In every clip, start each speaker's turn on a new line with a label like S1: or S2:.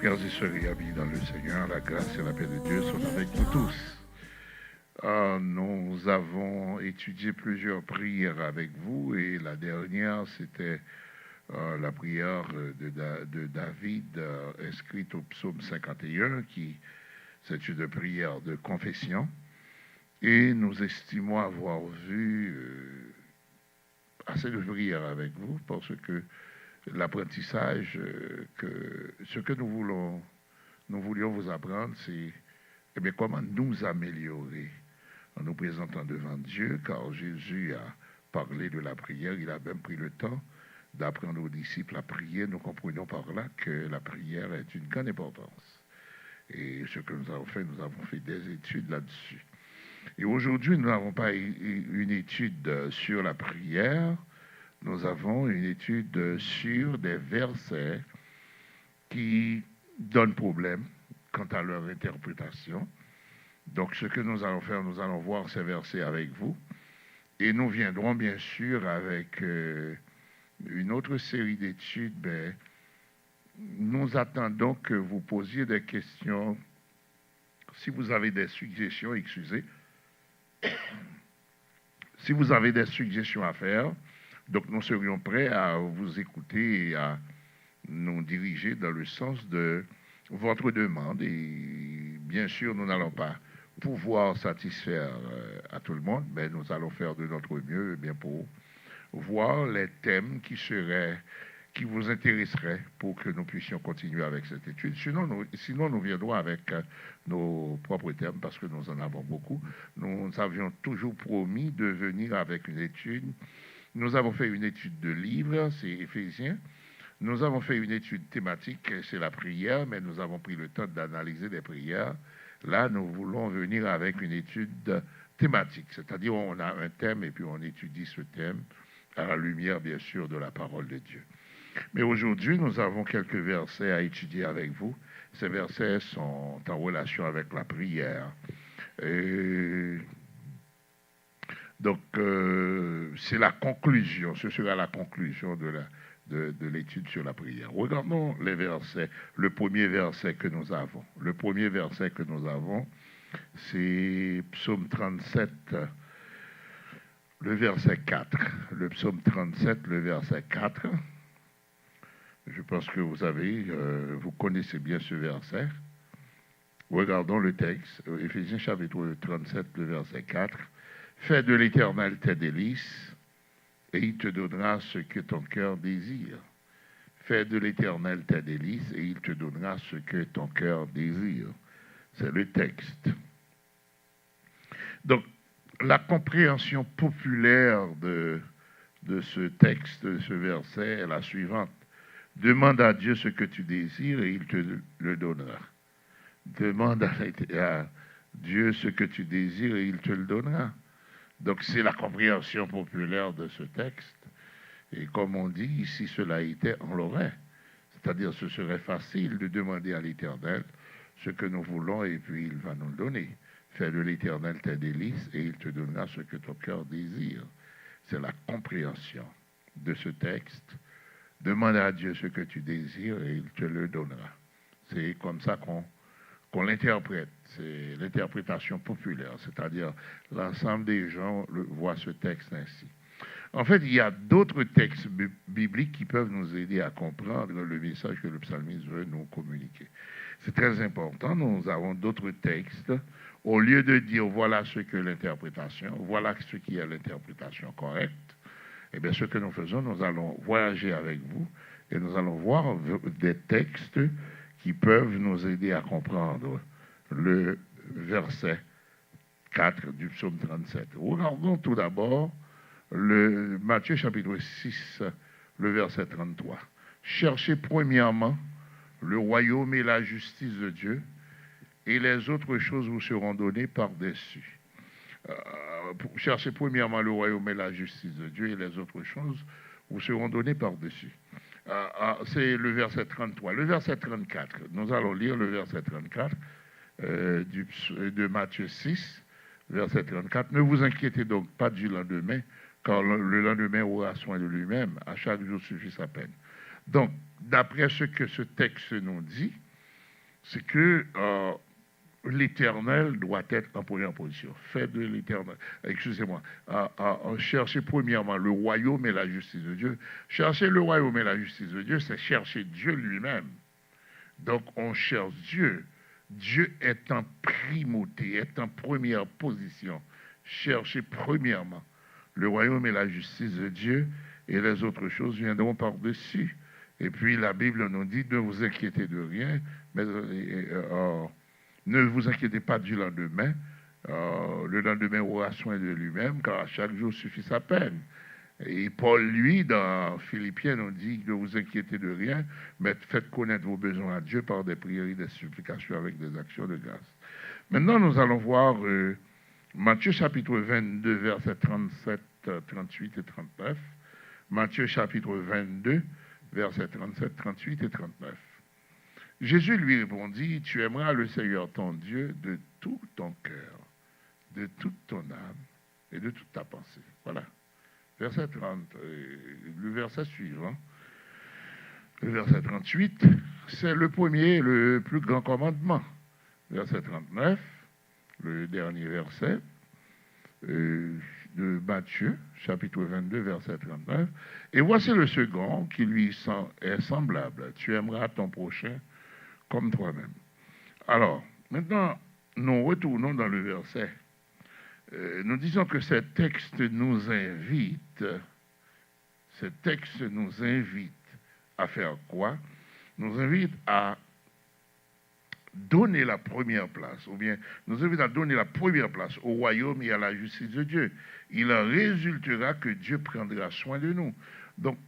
S1: Frères et sœurs et amis dans le Seigneur, la grâce et la paix de Dieu sont avec nous tous. Nous avons étudié plusieurs prières avec vous et la dernière, c'était la prière de David inscrite au psaume 51, qui c'est une prière de confession. Et nous estimons avoir vu assez de prières avec vous parce que l'apprentissage, ce que nous voulions vous apprendre, c'est comment nous améliorer en nous présentant devant Dieu, car Jésus a parlé de la prière, il a même pris le temps d'apprendre aux disciples à prier. Nous comprenons par là que la prière est d'une grande importance. Et ce que nous avons fait des études là-dessus. Et aujourd'hui, nous n'avons pas une étude sur la prière, nous avons une étude sur des versets qui donnent problème quant à leur interprétation. Donc, ce que nous allons faire, nous allons voir ces versets avec vous. Et nous viendrons bien sûr avec une autre série d'études. Nous attendons que vous posiez des questions. Si vous avez des suggestions, excusez. Si vous avez des suggestions à faire, donc nous serions prêts à vous écouter et à nous diriger dans le sens de votre demande. Et bien sûr, nous n'allons pas pouvoir satisfaire à tout le monde, mais nous allons faire de notre mieux pour voir les thèmes qui vous intéresseraient pour que nous puissions continuer avec cette étude. Sinon nous viendrons avec nos propres thèmes parce que nous en avons beaucoup. Nous avions toujours promis de venir avec une étude. Nous avons fait une étude de livre, c'est Éphésiens. Nous avons fait une étude thématique, c'est la prière, mais nous avons pris le temps d'analyser les prières. Là, nous voulons venir avec une étude thématique, c'est-à-dire on a un thème et puis on étudie ce thème à la lumière, bien sûr, de la parole de Dieu. Mais aujourd'hui, nous avons quelques versets à étudier avec vous. Ces versets sont en relation avec la prière. Donc, c'est la conclusion, ce sera la conclusion de l'étude sur la prière. Regardons les versets, le premier verset que nous avons. Le premier verset que nous avons, c'est Psaume 37, le verset 4. Le Psaume 37, le verset 4. Je pense que vous connaissez bien ce verset. Regardons le texte, Éphésiens chapitre 37, le verset 4. Fais de l'Éternel tes délices, et il te donnera ce que ton cœur désire. Fais de l'Éternel tes délices, et il te donnera ce que ton cœur désire. C'est le texte. Donc, la compréhension populaire de ce texte, de ce verset, est la suivante. Demande à Dieu ce que tu désires, et il te le donnera. Demande à Dieu ce que tu désires, et il te le donnera. Donc, c'est la compréhension populaire de ce texte. Et comme on dit, si cela était, on l'aurait. C'est-à-dire, ce serait facile de demander à l'Éternel ce que nous voulons et puis il va nous le donner. Fais de l'Éternel tes délices et il te donnera ce que ton cœur désire. C'est la compréhension de ce texte. Demande à Dieu ce que tu désires et il te le donnera. C'est comme ça qu'on l'interprète. C'est l'interprétation populaire, c'est-à-dire l'ensemble des gens voient ce texte ainsi. En fait, il y a d'autres textes bibliques qui peuvent nous aider à comprendre le message que le psalmiste veut nous communiquer. C'est très important, nous avons d'autres textes. Au lieu de dire voilà ce que l'interprétation, voilà ce qui est l'interprétation correcte, eh bien ce que nous faisons, nous allons voyager avec vous et nous allons voir des textes qui peuvent nous aider à comprendre le verset 4 du psaume 37. Regardons tout d'abord le Matthieu chapitre 6, le verset 33. Cherchez premièrement le royaume et la justice de Dieu, et les autres choses vous seront données par-dessus. Cherchez premièrement le royaume et la justice de Dieu, et les autres choses vous seront données par-dessus. C'est le verset 33. Le verset 34, nous allons lire le verset 34 de Matthieu 6, verset 34. Ne vous inquiétez donc pas du lendemain, car le lendemain aura soin de lui-même. À chaque jour suffit sa peine. Donc, d'après ce que ce texte nous dit, c'est que l'Éternel doit être en première position. Faites de l'Éternel, excusez-moi, chercher premièrement le royaume et la justice de Dieu. Chercher le royaume et la justice de Dieu, c'est chercher Dieu lui-même. Donc on cherche Dieu. Dieu est en primauté, est en première position. Cherchez premièrement le royaume et la justice de Dieu, et les autres choses viendront par-dessus. Et puis la Bible nous dit, ne vous inquiétez de rien, mais ne vous inquiétez pas du lendemain. Le lendemain aura soin de lui-même, car à chaque jour suffit sa peine. Et Paul, lui, dans Philippiens, nous dit, ne vous inquiétez de rien, mais faites connaître vos besoins à Dieu par des prières et des supplications avec des actions de grâce. Maintenant, nous allons voir Matthieu chapitre 22, versets 37, 38 et 39. Matthieu chapitre 22, versets 37, 38 et 39. Jésus lui répondit, tu aimeras le Seigneur ton Dieu de tout ton cœur, de toute ton âme et de toute ta pensée. Voilà. Verset 30, le verset suivant, le verset 38, c'est le premier, le plus grand commandement. Verset 39, le dernier verset de Matthieu, chapitre 22, verset 39. Et voici le second qui lui est semblable. Tu aimeras ton prochain comme toi-même. Alors, maintenant, nous retournons dans le verset. Nous disons que ce texte nous invite à faire quoi? Nous invite à donner la première place, ou bien nous invite à donner la première place au royaume et à la justice de Dieu. Il en résultera que Dieu prendra soin de nous. Donc,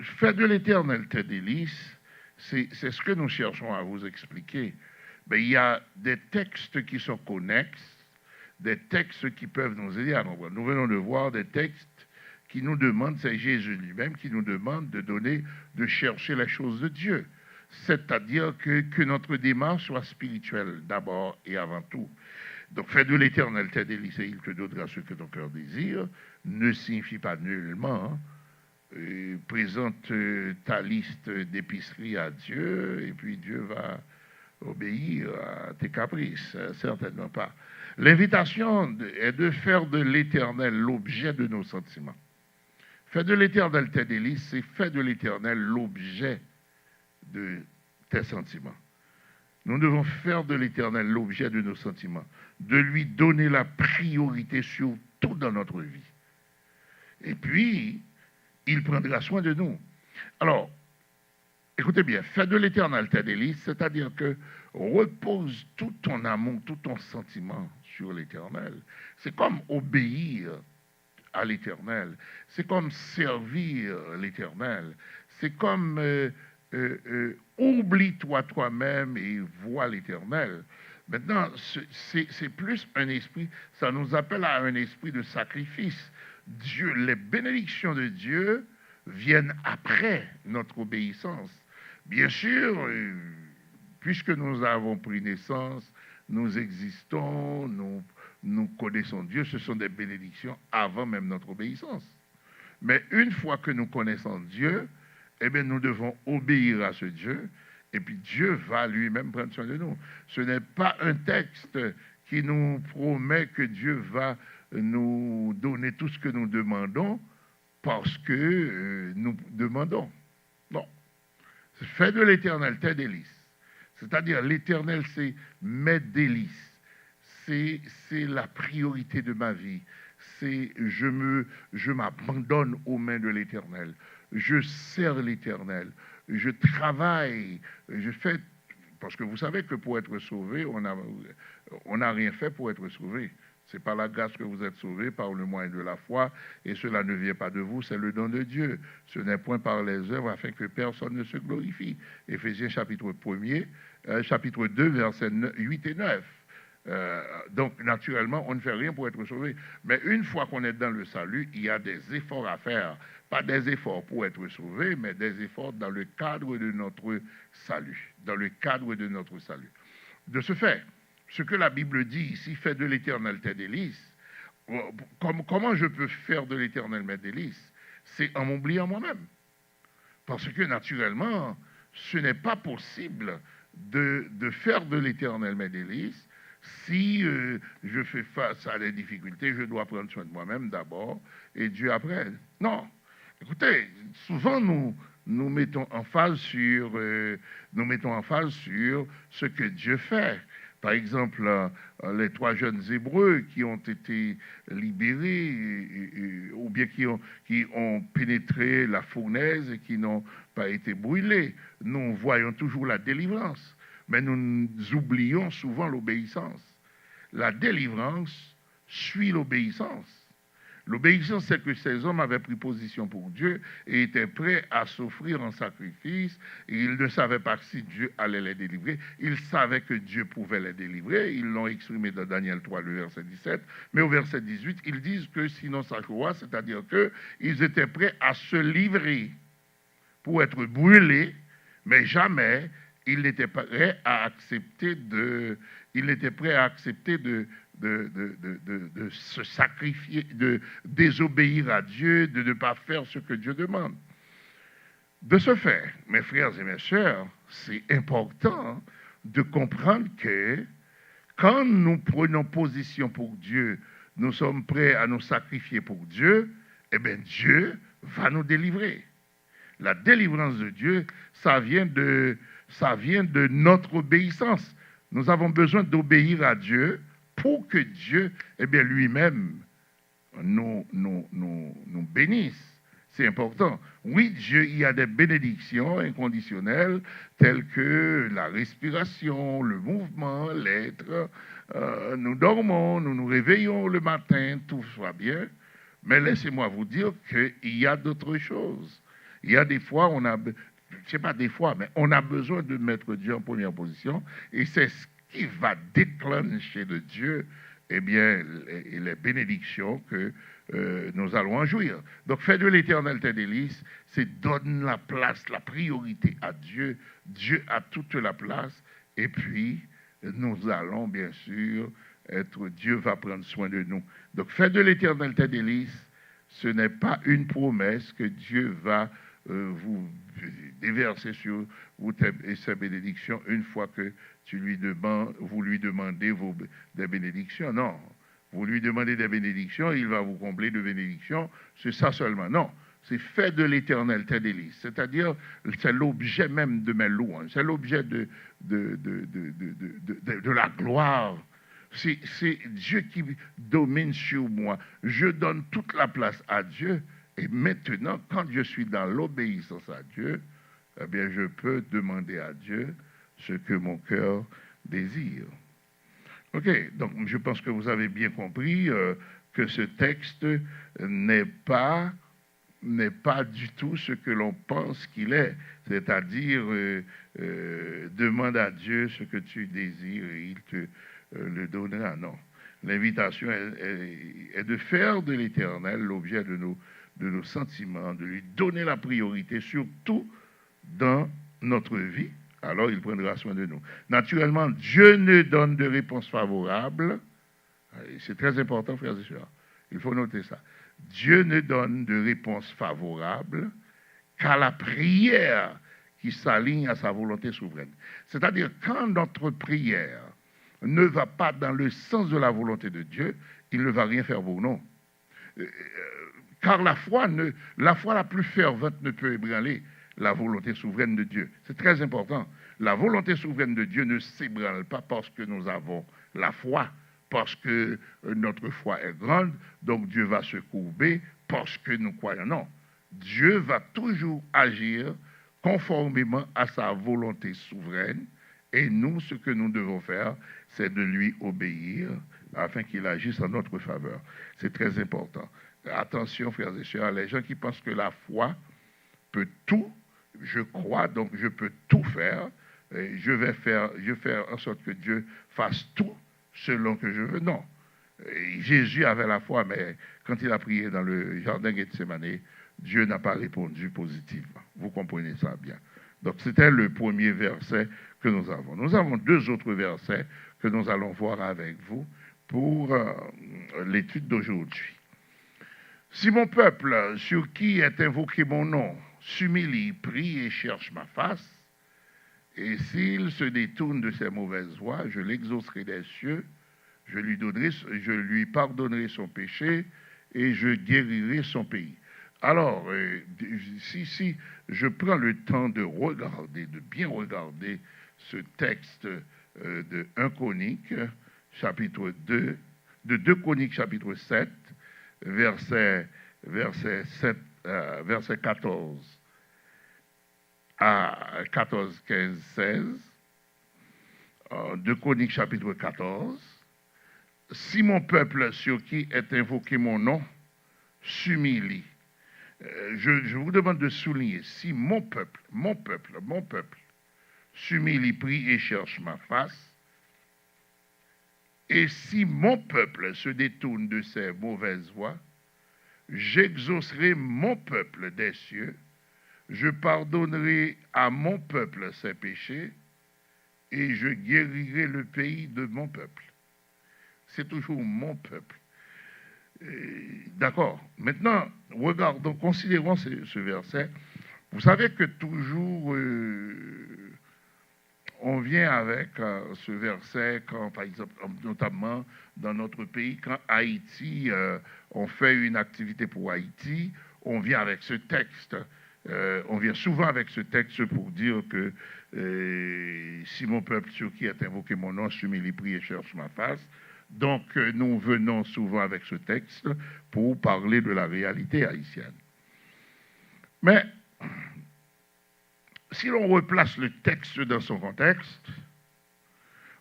S1: faire de l'éternel tes délices, c'est ce que nous cherchons à vous expliquer. Mais il y a des textes qui sont connexes, des textes qui peuvent nous aider à nous voir. Nous venons de voir des textes qui nous demandent, c'est Jésus lui-même qui nous demande de chercher les choses de Dieu. C'est-à-dire que notre démarche soit spirituelle d'abord et avant tout. Donc, fais de l'éternel tes délices et il te donnera ce que ton cœur désire, ne signifie pas nullement présente ta liste d'épicerie à Dieu et puis Dieu va obéir à tes caprices, certainement pas. L'invitation est de faire de l'éternel l'objet de nos sentiments. Faire de l'éternel tes délices, c'est faire de l'éternel l'objet de tes sentiments. Nous devons faire de l'éternel l'objet de nos sentiments, de lui donner la priorité sur tout dans notre vie. Et puis, il prendra soin de nous. Alors, écoutez bien, faire de l'éternel tes délices, c'est-à-dire que repose tout ton amour, tout ton sentiment sur l'éternel. C'est comme obéir à l'éternel. C'est comme servir l'éternel. C'est comme oublie-toi toi-même et vois l'éternel. Maintenant, c'est plus un esprit, ça nous appelle à un esprit de sacrifice. Dieu, les bénédictions de Dieu viennent après notre obéissance. Bien sûr, puisque nous avons pris naissance, nous existons, nous connaissons Dieu, ce sont des bénédictions avant même notre obéissance. Mais une fois que nous connaissons Dieu, eh bien, nous devons obéir à ce Dieu, et puis Dieu va lui-même prendre soin de nous. Ce n'est pas un texte qui nous promet que Dieu va nous donner tout ce que nous demandons parce que nous demandons. Non. Fais de l'éternel tes délices. C'est-à-dire, l'éternel, c'est mes délices. C'est la priorité de ma vie. C'est je m'abandonne aux mains de l'éternel. Je sers l'éternel. Je travaille. Je fais. Parce que vous savez que pour être sauvé, on n'a rien fait pour être sauvé. C'est par la grâce que vous êtes sauvés, par le moyen de la foi, et cela ne vient pas de vous, c'est le don de Dieu. Ce n'est point par les œuvres afin que personne ne se glorifie. Éphésiens chapitre 2, versets 8 et 9. Donc, naturellement, on ne fait rien pour être sauvé. Mais une fois qu'on est dans le salut, il y a des efforts à faire. Pas des efforts pour être sauvé, mais des efforts dans le cadre de notre salut. Dans le cadre de notre salut. De ce fait, ce que la Bible dit ici, fais de l'éternel tes délices. Comment je peux faire de l'éternel mes délices? C'est en m'oubliant moi-même. Parce que naturellement, ce n'est pas possible de faire de l'Éternel mes délices. Si je fais face à des difficultés, je dois prendre soin de moi-même d'abord et Dieu après. Non. Écoutez, souvent nous mettons en phase sur ce que Dieu fait. Par exemple, les 3 jeunes Hébreux qui ont été libérés ou bien qui ont pénétré la fournaise et qui n'ont pas été brûlés. Nous voyons toujours la délivrance, mais nous oublions souvent l'obéissance. La délivrance suit l'obéissance. L'obéissance, c'est que ces hommes avaient pris position pour Dieu et étaient prêts à s'offrir en sacrifice. Et ils ne savaient pas si Dieu allait les délivrer. Ils savaient que Dieu pouvait les délivrer. Ils l'ont exprimé dans Daniel 3, le verset 17. Mais au verset 18, ils disent que sinon ça croit, c'est-à-dire qu'ils étaient prêts à se livrer pour être brûlés, mais jamais ils n'étaient prêts à accepter de se sacrifier, de désobéir à Dieu, de ne pas faire ce que Dieu demande. De ce fait, mes frères et mes sœurs, c'est important de comprendre que quand nous prenons position pour Dieu, nous sommes prêts à nous sacrifier pour Dieu, eh bien Dieu va nous délivrer. La délivrance de Dieu, ça vient de notre obéissance. Nous avons besoin d'obéir à Dieu pour que Dieu, eh bien, lui-même nous bénisse. C'est important. Oui, Dieu, il y a des bénédictions inconditionnelles telles que la respiration, le mouvement, l'être. Nous dormons, nous nous réveillons le matin, tout va bien. Mais laissez-moi vous dire qu'il y a d'autres choses. Il y a des fois, c'est pas des fois, mais on a besoin de mettre Dieu en première position, et c'est ce qui va déclencher de Dieu, eh bien, les bénédictions que nous allons en jouir. Donc, faire de l'Éternel tes délices, c'est donner la place, la priorité à Dieu. Dieu a toute la place, et puis nous allons, bien sûr, Dieu va prendre soin de nous. Donc, faire de l'Éternel tes délices, ce n'est pas une promesse que Dieu va vous déverser sur vous ses bénédictions une fois que vous lui demandez des bénédictions. Non, vous lui demandez des bénédictions, il va vous combler de bénédictions, c'est ça seulement. Non, c'est fait de l'Éternel tes délices, c'est-à-dire c'est l'objet même de mes louanges, c'est l'objet de la gloire. C'est Dieu qui domine sur moi. Je donne toute la place à Dieu. Et maintenant, quand je suis dans l'obéissance à Dieu, eh bien, je peux demander à Dieu ce que mon cœur désire. Ok, donc je pense que vous avez bien compris que ce texte n'est pas du tout ce que l'on pense qu'il est, c'est-à-dire demande à Dieu ce que tu désires et il te le donnera. Non, l'invitation est de faire de l'Éternel l'objet de nos sentiments, de lui donner la priorité, surtout dans notre vie, alors il prendra soin de nous. Naturellement, Dieu ne donne de réponse favorable. C'est très important, frères et sœurs. Il faut noter ça. Dieu ne donne de réponse favorable qu'à la prière qui s'aligne à sa volonté souveraine. C'est-à-dire, quand notre prière ne va pas dans le sens de la volonté de Dieu, il ne va rien faire pour nous. Car la foi la plus fervente ne peut ébranler la volonté souveraine de Dieu. C'est très important. La volonté souveraine de Dieu ne s'ébranle pas parce que nous avons la foi, parce que notre foi est grande, donc Dieu va se courber parce que nous croyons. Non, Dieu va toujours agir conformément à sa volonté souveraine, et nous, ce que nous devons faire, c'est de lui obéir afin qu'il agisse en notre faveur. C'est très important. Attention, frères et sœurs, les gens qui pensent que la foi peut tout, je crois, donc je peux tout faire, et je vais faire en sorte que Dieu fasse tout selon que je veux. Non. Et Jésus avait la foi, mais quand il a prié dans le jardin Gethsémane, Dieu n'a pas répondu positivement. Vous comprenez ça bien. Donc c'était le premier verset que nous avons. Nous avons 2 autres versets que nous allons voir avec vous pour l'étude d'aujourd'hui. Si mon peuple, sur qui est invoqué mon nom, s'humilie, prie et cherche ma face, Et s'il se détourne de ses mauvaises voies, je l'exaucerai des cieux, je lui pardonnerai son péché et je guérirai son pays. Alors, si je prends le temps de regarder, de bien regarder ce texte de 1 Chronique, chapitre 2, de 2 Chroniques, chapitre 7, verset 14 à 14, 15, 16, 2 Chroniques, chapitre 14, si mon peuple sur qui est invoqué mon nom s'humilie, je vous demande de souligner, si mon peuple s'humilie, prie et cherche ma face, et si mon peuple se détourne de ses mauvaises voies, j'exaucerai mon peuple des cieux, je pardonnerai à mon peuple ses péchés, et je guérirai le pays de mon peuple. C'est toujours mon peuple. D'accord. Maintenant, regardons, considérons ce verset. Vous savez que toujours, on vient avec ce verset, quand, par exemple, notamment dans notre pays, quand Haïti, on fait une activité pour Haïti, on vient avec ce texte. On vient souvent avec ce texte pour dire que si mon peuple sur qui est invoqué mon nom s'humilie, prie et cherche ma face. Donc, nous venons souvent avec ce texte pour parler de la réalité haïtienne. Mais, si l'on replace le texte dans son contexte,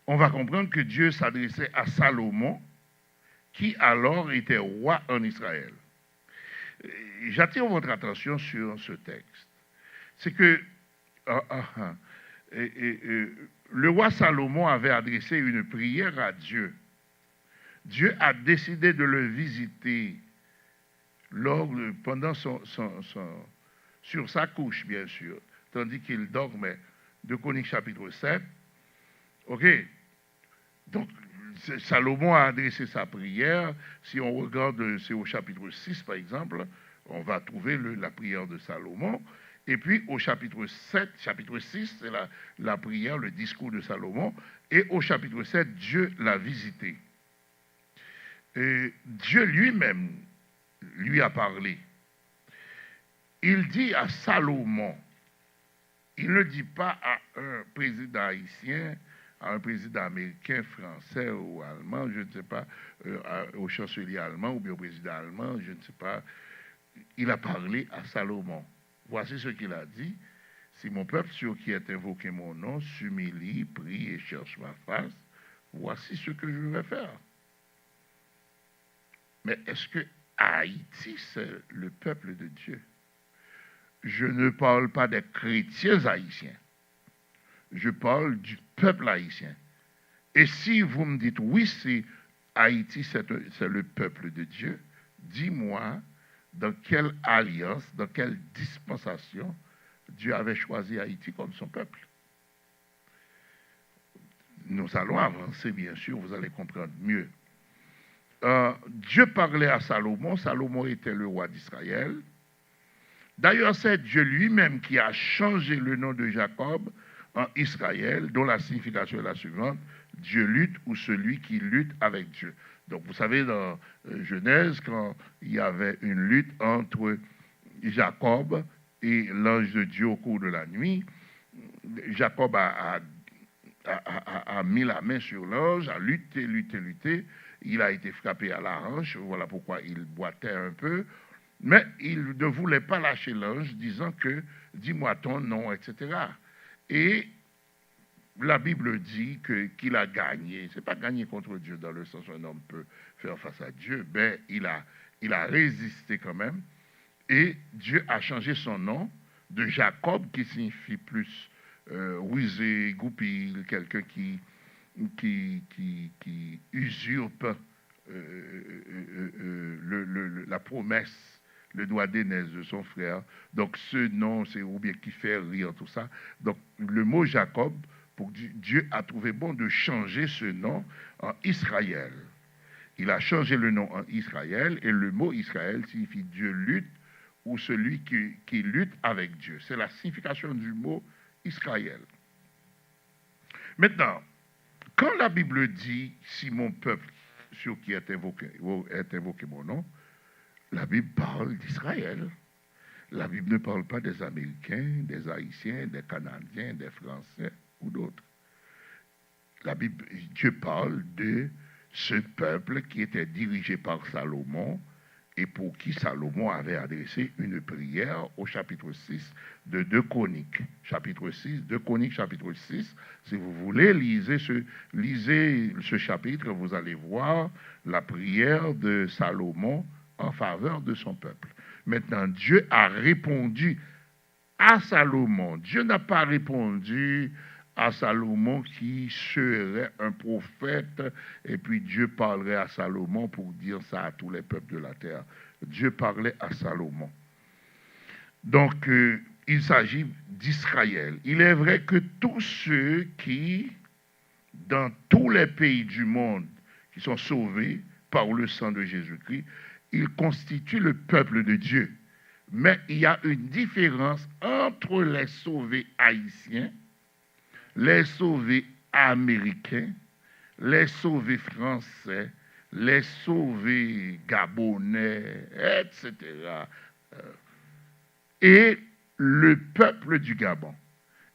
S1: on va comprendre que Dieu s'adressait à Salomon, qui alors était roi en Israël. J'attire votre attention sur ce texte. C'est que le roi Salomon avait adressé une prière à Dieu. Dieu a décidé de le visiter pendant sur sa couche, bien sûr, tandis qu'il dormait. 2 Chroniques chapitre 7. OK. Donc, Salomon a adressé sa prière. Si on regarde, c'est au chapitre 6, par exemple, on va trouver la prière de Salomon. Et puis, au chapitre 7, chapitre 6, c'est la prière, le discours de Salomon. Et au chapitre 7, Dieu l'a visité. Et Dieu lui-même lui a parlé. Il dit à Salomon, il ne dit pas à un président haïtien, à un président américain, français ou allemand, je ne sais pas, au chancelier allemand ou bien au président allemand, je ne sais pas. Il a parlé à Salomon. Voici ce qu'il a dit. Si mon peuple sur qui est invoqué mon nom s'humilie, prie et cherche ma face, voici ce que je vais faire. Mais est-ce que Haïti, c'est le peuple de Dieu? Je ne parle pas des chrétiens haïtiens. Je parle du peuple haïtien. Et si vous me dites, oui, c'est Haïti, c'est le peuple de Dieu, dis-moi dans quelle alliance, dans quelle dispensation Dieu avait choisi Haïti comme son peuple. Nous allons avancer, bien sûr, vous allez comprendre mieux. Dieu parlait à Salomon. Salomon était le roi d'Israël. D'ailleurs, c'est Dieu lui-même qui a changé le nom de Jacob en Israël, dont la signification est la suivante: Dieu lutte ou celui qui lutte avec Dieu. Donc, vous savez, dans Genèse, quand il y avait une lutte entre Jacob et l'ange de Dieu au cours de la nuit, Jacob a mis la main sur l'ange, a lutté. Il a été frappé à la hanche, voilà pourquoi il boitait un peu. Mais il ne voulait pas lâcher l'ange, disant que « dis-moi ton nom », etc. Et la Bible dit qu'il a gagné. Ce n'est pas gagné contre Dieu dans le sens où un homme peut faire face à Dieu, mais il a résisté quand même. Et Dieu a changé son nom de Jacob, qui signifie plus rusé, goupil, quelqu'un qui usurpe la promesse, le doigt d'aînesse de son frère. Donc ce nom, c'est ou bien qui fait rire, tout ça. Donc le mot Jacob, pour Dieu a trouvé bon de changer ce nom en Israël. Il a changé le nom en Israël, et le mot Israël signifie Dieu lutte ou celui qui lutte avec Dieu. C'est la signification du mot Israël. Maintenant, quand la Bible dit « si mon peuple sur qui est invoqué mon nom », la Bible parle d'Israël. La Bible ne parle pas des Américains, des Haïtiens, des Canadiens, des Français ou d'autres. Dieu parle de ce peuple qui était dirigé par Salomon et pour qui Salomon avait adressé une prière au chapitre 6 de 2 Chroniques. Chapitre 6, 2 Chroniques, chapitre 6. Si vous voulez, lisez ce chapitre, vous allez voir la prière de Salomon en faveur de son peuple. Maintenant, Dieu a répondu à Salomon. Dieu n'a pas répondu à Salomon qui serait un prophète et puis Dieu parlerait à Salomon pour dire ça à tous les peuples de la terre. Dieu parlait à Salomon. Donc, il s'agit d'Israël. Il est vrai que tous ceux qui, dans tous les pays du monde, qui sont sauvés par le sang de Jésus-Christ, ils constituent le peuple de Dieu. Mais il y a une différence entre les sauvés haïtiens, les sauvés américains, les sauvés français, les sauvés gabonais, etc. Et le peuple du Gabon,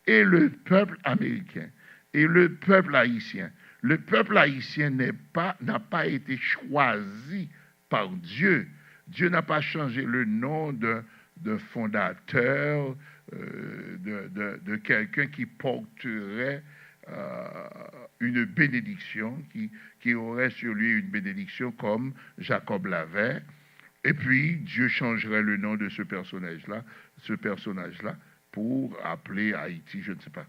S1: et le peuple américain, et le peuple haïtien. Le peuple haïtien n'a pas été choisi par Dieu. Dieu n'a pas changé le nom d'un fondateur, de quelqu'un qui porterait une bénédiction, qui aurait sur lui une bénédiction comme Jacob l'avait. Et puis, Dieu changerait le nom de ce personnage-là pour appeler Haïti, je ne sais pas.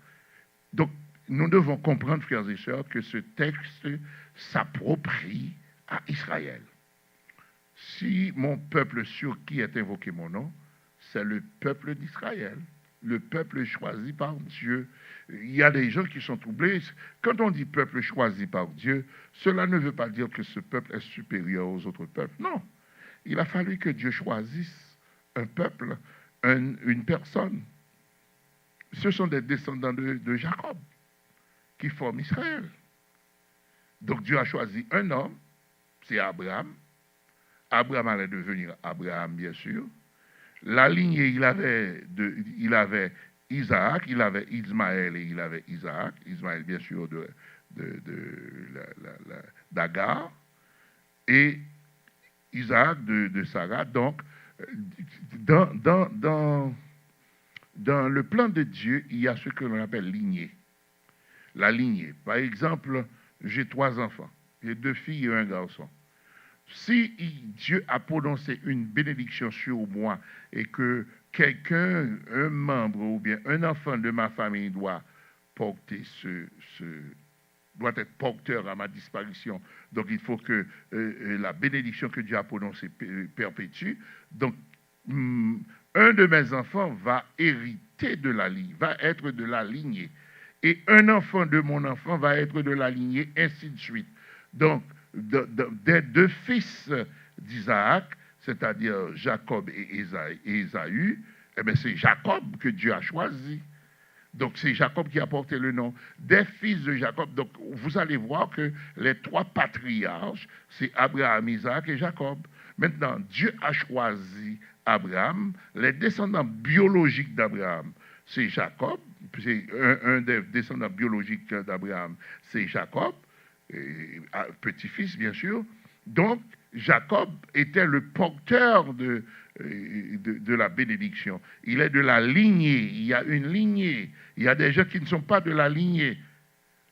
S1: Donc, nous devons comprendre, frères et sœurs, que ce texte s'approprie à Israël. Si mon peuple sur qui est invoqué mon nom, c'est le peuple d'Israël, le peuple choisi par Dieu. Il y a des gens qui sont troublés. Quand on dit peuple choisi par Dieu, cela ne veut pas dire que ce peuple est supérieur aux autres peuples. Non. Il a fallu que Dieu choisisse un peuple, une personne. Ce sont des descendants de Jacob qui forment Israël. Donc Dieu a choisi un homme, c'est Abraham. Abraham allait devenir Abraham, bien sûr. La lignée, il avait Isaac, il avait Ismaël et il avait Isaac. Ismaël, bien sûr, d'Agar. Et Isaac de Sarah. Donc, dans le plan de Dieu, il y a ce que l'on appelle lignée. La lignée. Par exemple, j'ai 3 enfants. J'ai 2 filles et un garçon. Si Dieu a prononcé une bénédiction sur moi et que quelqu'un, un membre ou bien un enfant de ma famille doit porter doit être porteur à ma disparition. Donc il faut que la bénédiction que Dieu a prononcée perpétue. Donc un de mes enfants va hériter de la lignée, va être de la lignée. Et un enfant de mon enfant va être de la lignée, ainsi de suite. Donc, des 2 fils d'Isaac, c'est-à-dire Jacob et Ésaü, eh bien c'est Jacob que Dieu a choisi. Donc c'est Jacob qui a porté le nom des fils de Jacob. Donc vous allez voir que les 3 patriarches, c'est Abraham, Isaac et Jacob. Maintenant, Dieu a choisi Abraham, les descendants biologiques d'Abraham, c'est Jacob, c'est un des descendants biologiques d'Abraham, c'est Jacob, petit-fils bien sûr. Donc Jacob était le porteur de la bénédiction. Il est de la lignée, il y a une lignée. Il y a des gens qui ne sont pas de la lignée.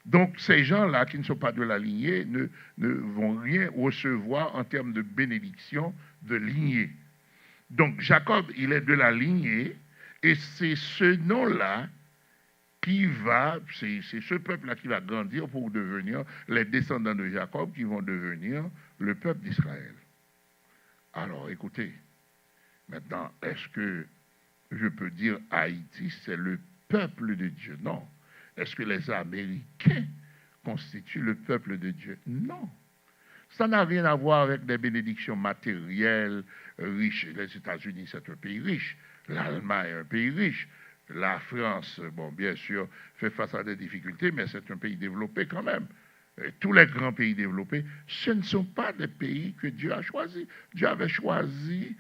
S1: Donc ces gens-là qui ne sont pas de la lignée ne vont rien recevoir en termes de bénédiction de lignée. Donc Jacob, il est de la lignée, et c'est ce nom-là c'est ce peuple-là qui va grandir pour devenir les descendants de Jacob qui vont devenir le peuple d'Israël. Alors écoutez, maintenant, est-ce que je peux dire Haïti, c'est le peuple de Dieu? Non. Est-ce que les Américains constituent le peuple de Dieu? Non. Ça n'a rien à voir avec des bénédictions matérielles riches. Les États-Unis, c'est un pays riche. L'Allemagne est un pays riche. La France, bon, bien sûr, fait face à des difficultés, mais c'est un pays développé quand même. Et tous les grands pays développés, ce ne sont pas des pays que Dieu a choisis. Dieu avait choisi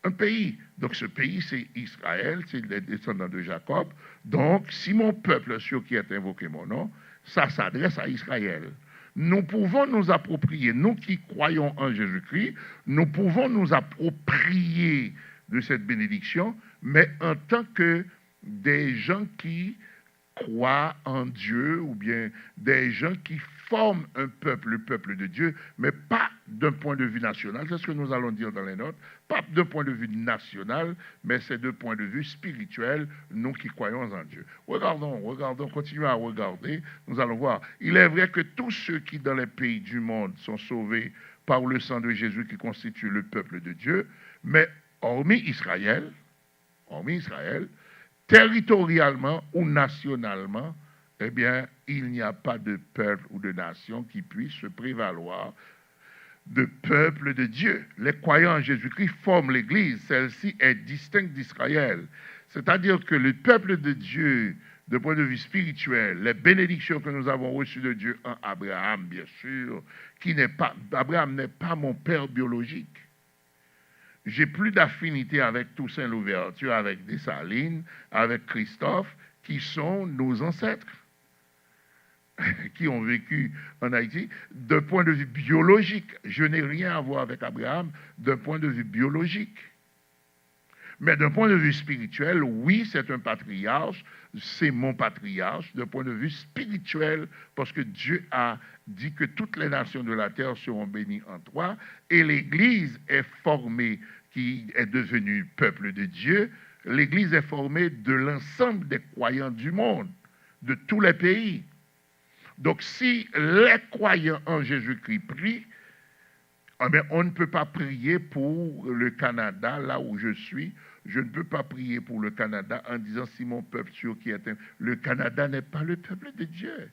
S1: un pays. Donc ce pays, c'est Israël, c'est les descendants de Jacob. Donc, si mon peuple sur qui est invoqué mon nom, ça s'adresse à Israël. Nous pouvons nous approprier, nous qui croyons en Jésus-Christ, nous pouvons nous approprier de cette bénédiction, mais en tant que des gens qui croient en Dieu ou bien des gens qui forment un peuple, le peuple de Dieu, mais pas d'un point de vue national, c'est ce que nous allons dire dans les notes, pas d'un point de vue national, mais c'est d'un point de vue spirituel, nous qui croyons en Dieu. Regardons, continuons à regarder, nous allons voir. Il est vrai que tous ceux qui dans les pays du monde sont sauvés par le sang de Jésus qui constitue le peuple de Dieu, mais hormis Israël, territorialement ou nationalement, eh bien, il n'y a pas de peuple ou de nation qui puisse se prévaloir de peuple de Dieu. Les croyants en Jésus-Christ forment l'Église. Celle-ci est distincte d'Israël. C'est-à-dire que le peuple de Dieu, de point de vue spirituel, les bénédictions que nous avons reçues de Dieu en Abraham, bien sûr, Abraham n'est pas mon père biologique. J'ai plus d'affinité avec Toussaint Louverture, avec Dessalines, avec Christophe, qui sont nos ancêtres, qui ont vécu en Haïti. D'un point de vue biologique, je n'ai rien à voir avec Abraham d'un point de vue biologique. Mais d'un point de vue spirituel, oui, c'est un patriarche, c'est mon patriarche, d'un point de vue spirituel, parce que Dieu a dit que toutes les nations de la terre seront bénies en toi, et l'Église est formée, qui est devenue peuple de Dieu, l'Église est formée de l'ensemble des croyants du monde, de tous les pays. Donc si les croyants en Jésus-Christ prient, eh bien, on ne peut pas prier pour le Canada, là où je suis. Je ne peux pas prier pour le Canada en disant si mon peuple sur qui est... Le Canada n'est pas le peuple de Dieu.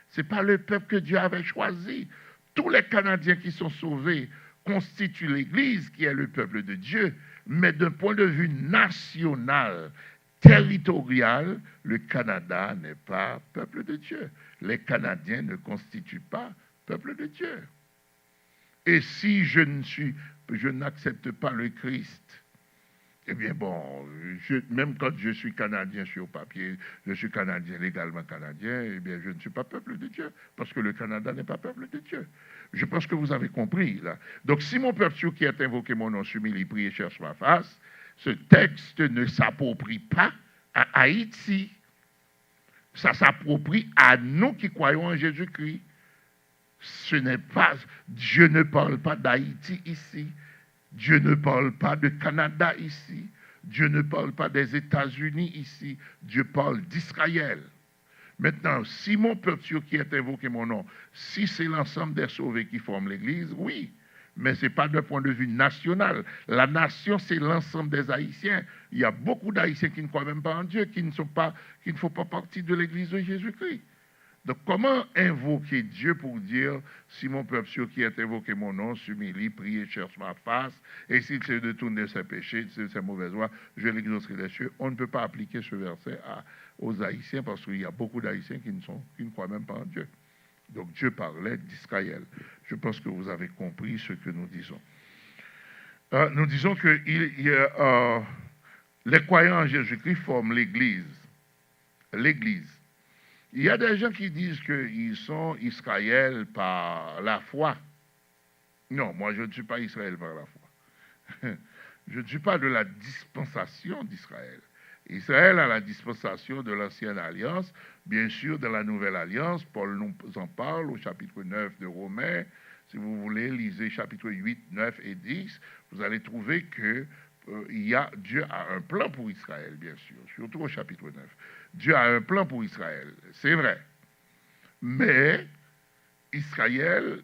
S1: Ce n'est pas le peuple que Dieu avait choisi. Tous les Canadiens qui sont sauvés constituent l'Église qui est le peuple de Dieu. Mais d'un point de vue national, territorial, le Canada n'est pas peuple de Dieu. Les Canadiens ne constituent pas peuple de Dieu. Et si je n'accepte pas le Christ, eh bien bon, même quand je suis Canadien sur papier, je suis Canadien, légalement Canadien, eh bien je ne suis pas peuple de Dieu, parce que le Canada n'est pas peuple de Dieu. Je pense que vous avez compris, là. Donc si mon peuple sur qui est invoqué mon nom s'humilie, prie et cherche ma face, ce texte ne s'approprie pas à Haïti. Ça s'approprie à nous qui croyons en Jésus-Christ. Ce n'est pas, Dieu ne parle pas d'Haïti ici. Dieu ne parle pas de Canada ici. Dieu ne parle pas des États-Unis ici. Dieu parle d'Israël. Maintenant, si mon peuple sur qui est invoqué mon nom, si c'est l'ensemble des sauvés qui forment l'Église, oui. Mais ce n'est pas d'un point de vue national. La nation, c'est l'ensemble des Haïtiens. Il y a beaucoup d'Haïtiens qui ne croient même pas en Dieu, qui ne font pas partie de l'Église de Jésus-Christ. Donc, comment invoquer Dieu pour dire, si mon peuple sur qui est invoqué mon nom s'humilie, prie et cherche ma face, et s'il se détourne de ses péchés, de ses mauvaises voies, je l'exaucerai des cieux. On ne peut pas appliquer ce verset aux Haïtiens parce qu'il y a beaucoup d'Haïtiens qui ne croient même pas en Dieu. Donc, Dieu parlait d'Israël. Je pense que vous avez compris ce que nous disons. Nous disons que les croyants en Jésus-Christ forment l'Église. L'Église. Il y a des gens qui disent qu'ils sont Israël par la foi. Non, moi je ne suis pas Israël par la foi. Je ne suis pas de la dispensation d'Israël. Israël a la dispensation de l'ancienne alliance, bien sûr de la nouvelle alliance. Paul nous en parle au chapitre 9 de Romains. Si vous voulez, lisez chapitre 8, 9 et 10. Vous allez trouver que Dieu a un plan pour Israël, bien sûr, surtout au chapitre 9. Dieu a un plan pour Israël, c'est vrai. Mais Israël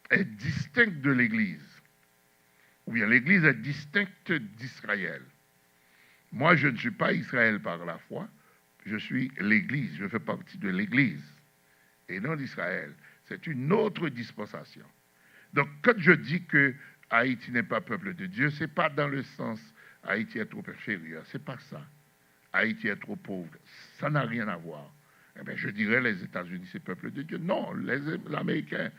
S1: est distinct de l'Église. Ou bien l'Église est distincte d'Israël. Moi, je ne suis pas Israël par la foi, je suis l'Église, je fais partie de l'Église, et non d'Israël. C'est une autre dispensation. Donc, quand je dis que Haïti n'est pas peuple de Dieu, ce n'est pas dans le sens Haïti est trop inférieur, ce n'est pas ça. Haïti est trop pauvre. Ça n'a rien à voir. Eh bien, je dirais les États-Unis, c'est le peuple de Dieu. Non, les Américains,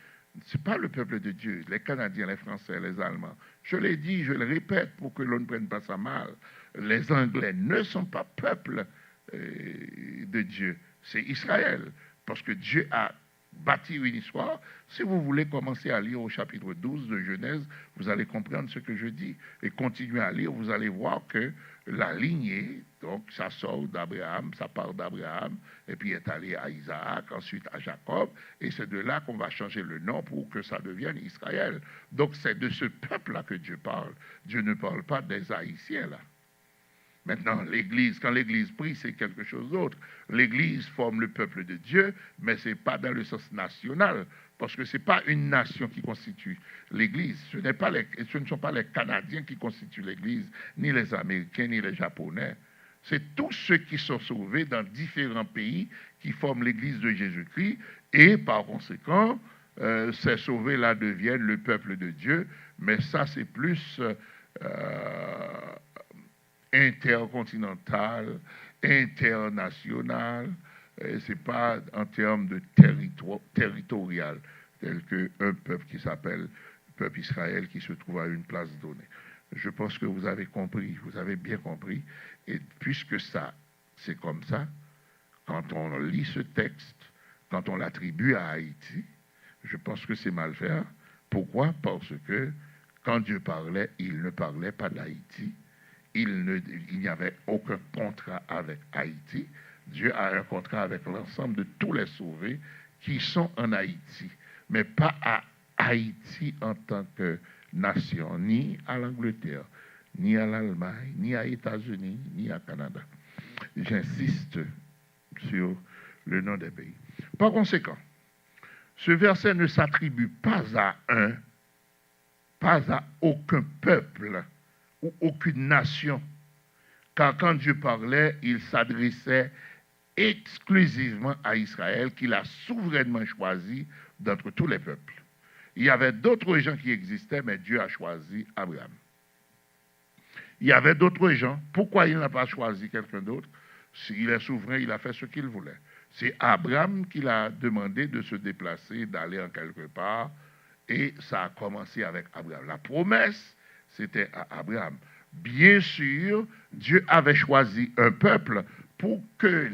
S1: ce n'est pas le peuple de Dieu. Les Canadiens, les Français, les Allemands. Je l'ai dit, je le répète pour que l'on ne prenne pas ça mal. Les Anglais ne sont pas peuple de Dieu. C'est Israël. Parce que Dieu a bâti une histoire. Si vous voulez commencer à lire au chapitre 12 de Genèse, vous allez comprendre ce que je dis. Et continuez à lire, vous allez voir que la lignée, donc ça sort d'Abraham, ça part d'Abraham, et puis est allé à Isaac, ensuite à Jacob, et c'est de là qu'on va changer le nom pour que ça devienne Israël. Donc c'est de ce peuple-là que Dieu parle. Dieu ne parle pas des Haïtiens là. Maintenant, l'Église, quand l'Église prie, c'est quelque chose d'autre. L'Église forme le peuple de Dieu, mais ce n'est pas dans le sens national, parce que ce n'est pas une nation qui constitue l'Église. Ce ne sont pas les Canadiens qui constituent l'Église, ni les Américains, ni les Japonais. C'est tous ceux qui sont sauvés dans différents pays qui forment l'Église de Jésus-Christ, et par conséquent, ces sauvés-là deviennent le peuple de Dieu, mais ça, c'est plus intercontinental, international, ce n'est pas en termes de territorial, tel qu'un peuple qui s'appelle peuple Israël qui se trouve à une place donnée. Je pense que vous avez compris, vous avez bien compris, et puisque ça, c'est comme ça, quand on lit ce texte, quand on l'attribue à Haïti, je pense que c'est mal fait. Pourquoi? Parce que quand Dieu parlait, il ne parlait pas d'Haïti. Il n'y avait aucun contrat avec Haïti. Dieu a un contrat avec l'ensemble de tous les sauvés qui sont en Haïti, mais pas à Haïti en tant que nation, ni à l'Angleterre, ni à l'Allemagne, ni aux États-Unis, ni à Canada. J'insiste sur le nom des pays. Par conséquent, ce verset ne s'attribue pas à aucun peuple ou aucune nation, car quand Dieu parlait, il s'adressait exclusivement à Israël, qu'il a souverainement choisi d'entre tous les peuples. Il y avait d'autres gens qui existaient, mais Dieu a choisi Abraham. Il y avait d'autres gens. Pourquoi il n'a pas choisi quelqu'un d'autre? S'il est souverain, il a fait ce qu'il voulait. C'est Abraham qui l'a demandé de se déplacer, d'aller en quelque part, et ça a commencé avec Abraham. La promesse, c'était à Abraham. Bien sûr, Dieu avait choisi un peuple pour que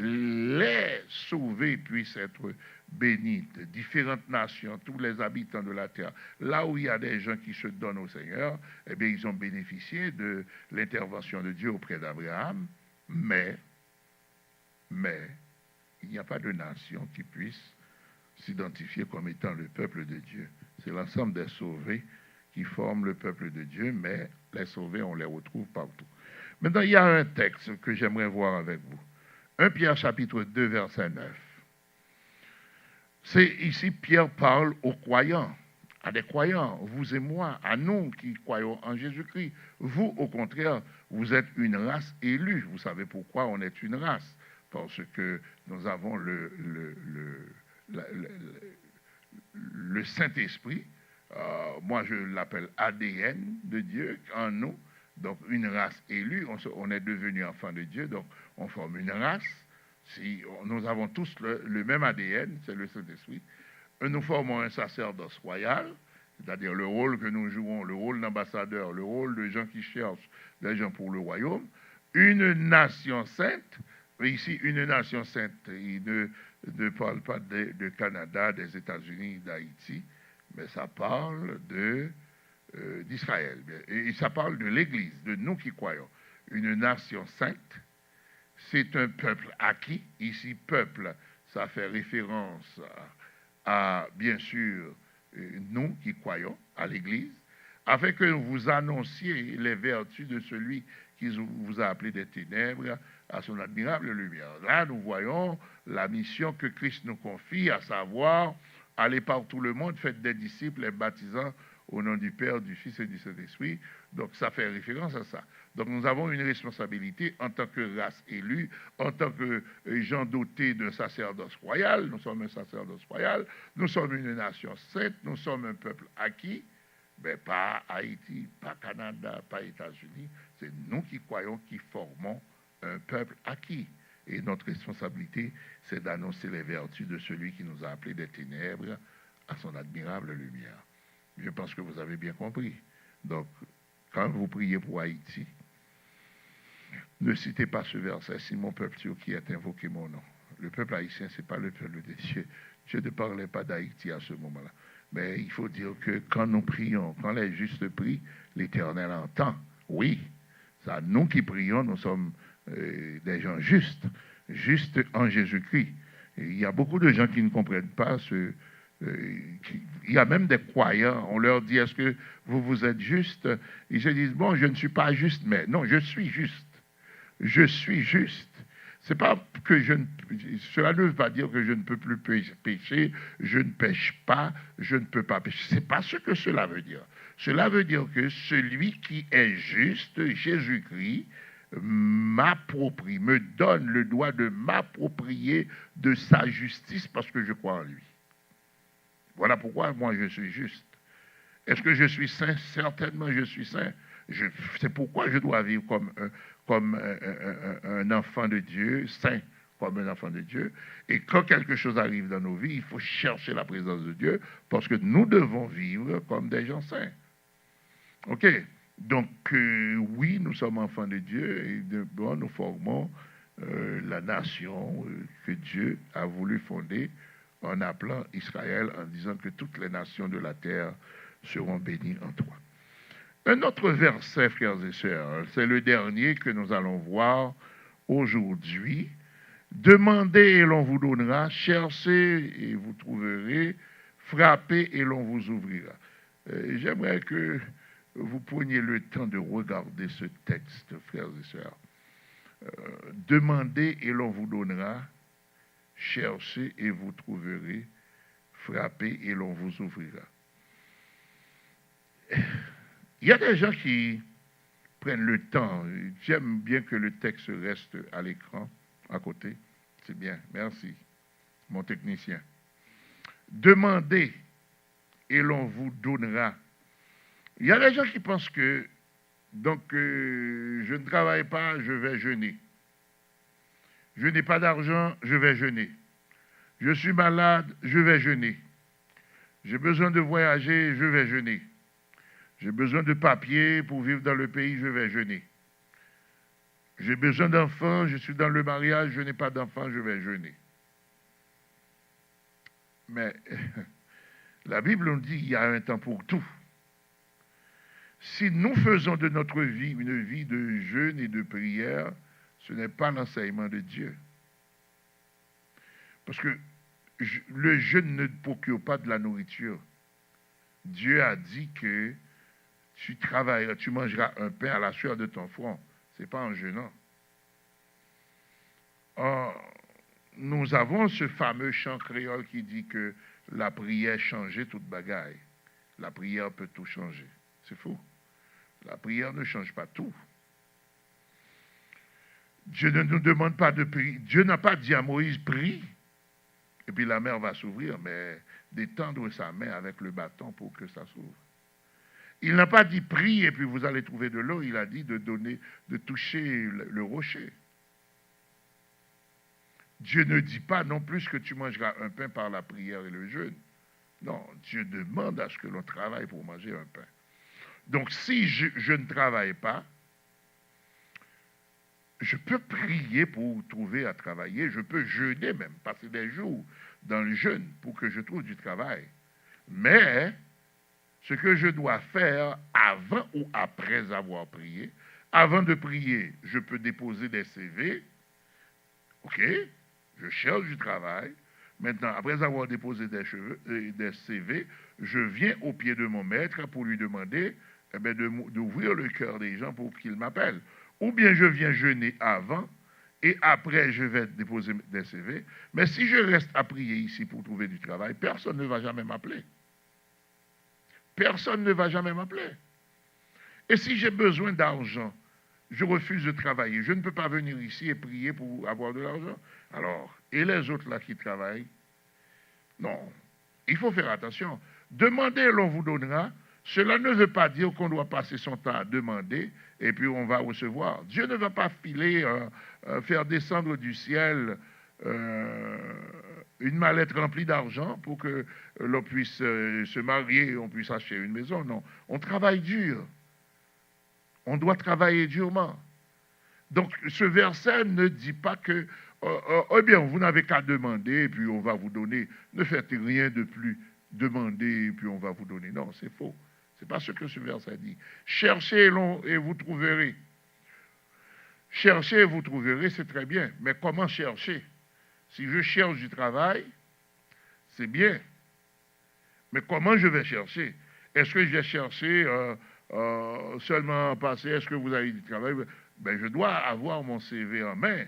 S1: les sauvés puissent être bénis de différentes nations, tous les habitants de la terre. Là où il y a des gens qui se donnent au Seigneur, eh bien, ils ont bénéficié de l'intervention de Dieu auprès d'Abraham, mais il n'y a pas de nation qui puisse s'identifier comme étant le peuple de Dieu. C'est l'ensemble des sauvés qui forment le peuple de Dieu, mais les sauvés, on les retrouve partout. Maintenant, il y a un texte que j'aimerais voir avec vous. 1 Pierre chapitre 2, verset 9. C'est ici, Pierre parle aux croyants, à des croyants, vous et moi, à nous qui croyons en Jésus-Christ. Vous, au contraire, vous êtes une race élue. Vous savez pourquoi on est une race? Parce que nous avons le Saint-Esprit. Moi, je l'appelle ADN de Dieu en nous. Donc, une race élue, on est devenu enfant de Dieu, donc on forme une race. Si nous avons tous le même ADN, c'est le Saint-Esprit. Nous formons un sacerdoce royal, c'est-à-dire le rôle que nous jouons, le rôle d'ambassadeur, le rôle de gens qui cherchent des gens pour le royaume. Une nation sainte, mais ici, une nation sainte, il ne parle pas de Canada, des États-Unis, d'Haïti, mais ça parle d'Israël. Et ça parle de l'Église, de nous qui croyons. Une nation sainte, c'est un peuple acquis. Ici, peuple, ça fait référence à bien sûr, nous qui croyons à l'Église, afin que vous annonciez les vertus de celui qui vous a appelé des ténèbres à son admirable lumière. Là, nous voyons la mission que Christ nous confie, à savoir aller par tout le monde, faites des disciples, les baptisant au nom du Père, du Fils et du Saint-Esprit. Donc, ça fait référence à ça. Donc, nous avons une responsabilité en tant que race élue, en tant que gens dotés d'un sacerdoce royal. Nous sommes un sacerdoce royal. Nous sommes une nation sainte. Nous sommes un peuple acquis. Mais pas Haïti, pas Canada, pas États-Unis. C'est nous qui croyons, qui formons un peuple acquis. Et notre responsabilité, c'est d'annoncer les vertus de celui qui nous a appelés des ténèbres à son admirable lumière. Je pense que vous avez bien compris. Donc, quand vous priez pour Haïti, ne citez pas ce verset, si mon peuple qui est invoqué mon nom. Le peuple haïtien, ce n'est pas le peuple de Dieu. Je ne parlais pas d'Haïti à ce moment-là. Mais il faut dire que quand nous prions, quand les justes prient, l'Éternel entend. Oui, c'est nous qui prions, nous sommes des gens justes, justes en Jésus-Christ. Et il y a beaucoup de gens qui ne comprennent pas ce... il y a même des croyants, on leur dit, est-ce que vous êtes juste? Ils se disent, bon, je ne suis pas juste, mais non, je suis juste. Je suis juste. C'est pas que cela ne veut pas dire que je ne peux plus pécher, je ne pêche pas, je ne peux pas pécher. C'est pas ce que cela veut dire. Cela veut dire que celui qui est juste, Jésus-Christ, m'approprie, me donne le droit de m'approprier de sa justice parce que je crois en lui. Voilà pourquoi moi je suis juste. Est-ce que je suis saint? Certainement je suis saint. C'est pourquoi je dois vivre comme un enfant de Dieu, saint comme un enfant de Dieu. Et quand quelque chose arrive dans nos vies, il faut chercher la présence de Dieu parce que nous devons vivre comme des gens saints. OK? Donc, oui, nous sommes enfants de Dieu et nous formons la nation que Dieu a voulu fonder en appelant Israël, en disant que toutes les nations de la terre seront bénies en toi. Un autre verset, frères et sœurs, c'est le dernier que nous allons voir aujourd'hui. Demandez et l'on vous donnera, cherchez et vous trouverez, frappez et l'on vous ouvrira. J'aimerais que vous preniez le temps de regarder ce texte, frères et sœurs. Demandez et l'on vous donnera, cherchez et vous trouverez, frappez et l'on vous ouvrira. Il y a des gens qui prennent le temps. J'aime bien que le texte reste à l'écran, à côté. C'est bien, merci, mon technicien. Demandez et l'on vous donnera. Il y a des gens qui pensent que, donc, je ne travaille pas, je vais jeûner. Je n'ai pas d'argent, je vais jeûner. Je suis malade, je vais jeûner. J'ai besoin de voyager, je vais jeûner. J'ai besoin de papier pour vivre dans le pays, je vais jeûner. J'ai besoin d'enfants, je suis dans le mariage, je n'ai pas d'enfants, je vais jeûner. Mais la Bible nous dit qu'il y a un temps pour tout. Si nous faisons de notre vie une vie de jeûne et de prière, ce n'est pas l'enseignement de Dieu. Parce que le jeûne ne procure pas de la nourriture. Dieu a dit que tu travailleras, tu mangeras un pain à la sueur de ton front. Ce n'est pas en jeûnant. Or, nous avons ce fameux chant créole qui dit que la prière change toute bagaille. La prière peut tout changer. C'est faux. La prière ne change pas tout. Dieu ne nous demande pas de prier. Dieu n'a pas dit à Moïse, prie, et puis la mer va s'ouvrir, mais d'étendre sa main avec le bâton pour que ça s'ouvre. Il n'a pas dit prie et puis vous allez trouver de l'eau, il a dit de toucher le rocher. Dieu ne dit pas non plus que tu mangeras un pain par la prière et le jeûne. Non, Dieu demande à ce que l'on travaille pour manger un pain. Donc si je ne travaille pas, je peux prier pour trouver à travailler, je peux jeûner même, passer des jours dans le jeûne pour que je trouve du travail. Mais ce que je dois faire avant ou après avoir prié, avant de prier, je peux déposer des CV, ok, je cherche du travail. Maintenant, après avoir déposé des CV, je viens au pied de mon maître pour lui demander d'ouvrir le cœur des gens pour qu'ils m'appellent. Ou bien je viens jeûner avant et après je vais déposer des CV. Mais si je reste à prier ici pour trouver du travail, personne ne va jamais m'appeler. Personne ne va jamais m'appeler. Et si j'ai besoin d'argent, je refuse de travailler. Je ne peux pas venir ici et prier pour avoir de l'argent. Alors, et les autres là qui travaillent? Non, il faut faire attention. Demandez et l'on vous donnera. Cela ne veut pas dire qu'on doit passer son temps à demander et puis on va recevoir. Dieu ne va pas filer, faire descendre du ciel une mallette remplie d'argent pour que l'on puisse se marier, on puisse acheter une maison. Non, on travaille dur. On doit travailler durement. Donc, ce verset ne dit pas que, eh bien, vous n'avez qu'à demander, et puis on va vous donner. Ne faites rien de plus. Demandez, et puis on va vous donner. Non, c'est faux. Ce n'est pas ce que ce verset dit. Cherchez et vous trouverez. Cherchez et vous trouverez, c'est très bien. Mais comment chercher? Si je cherche du travail, c'est bien. Mais comment je vais chercher? Est-ce que je vais chercher seulement passer? Est-ce que vous avez du travail? Ben, je dois avoir mon CV en main.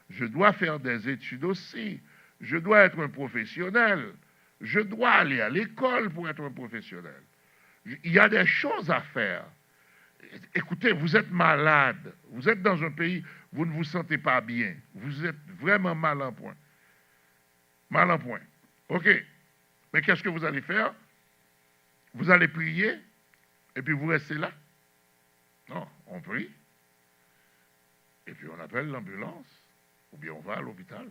S1: Je dois faire des études aussi. Je dois être un professionnel. Je dois aller à l'école pour être un professionnel. Il y a des choses à faire. Écoutez, vous êtes malade. Vous êtes dans un pays, vous ne vous sentez pas bien. Vous êtes vraiment mal en point. Mal en point. OK. Mais qu'est-ce que vous allez faire? Vous allez prier et puis vous restez là? Non, on prie. Et puis on appelle l'ambulance. Ou bien on va à l'hôpital.